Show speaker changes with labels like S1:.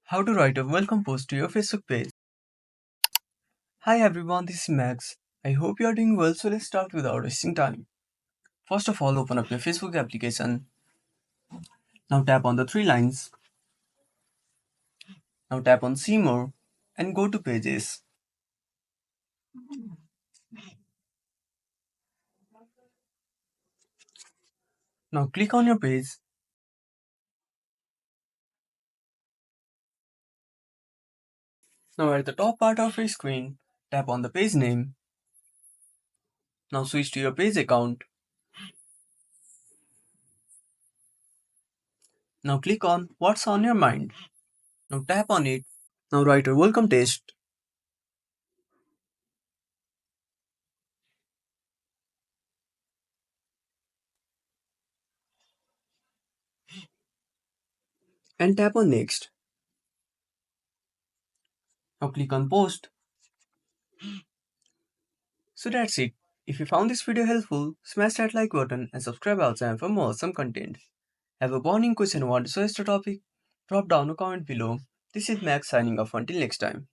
S1: How to write a welcome post to your Facebook page. Hi everyone, this is Max. I hope you are doing well, so let's start without wasting time. First of all, open up your Facebook application. Now tap on the three lines. Now tap on See More and go to Pages. Now click on your page. Now at the top part of your screen, tap on the page name. Now switch to your page account. Now click on What's on your mind. Now tap on it. Now write your welcome text. And tap on Next. Now click on Post. So that's it. If you found this video helpful, smash that like button and subscribe our channel for more awesome content. Have a burning question or want to suggest a topic? Drop down a comment below. This is Max signing off until next time.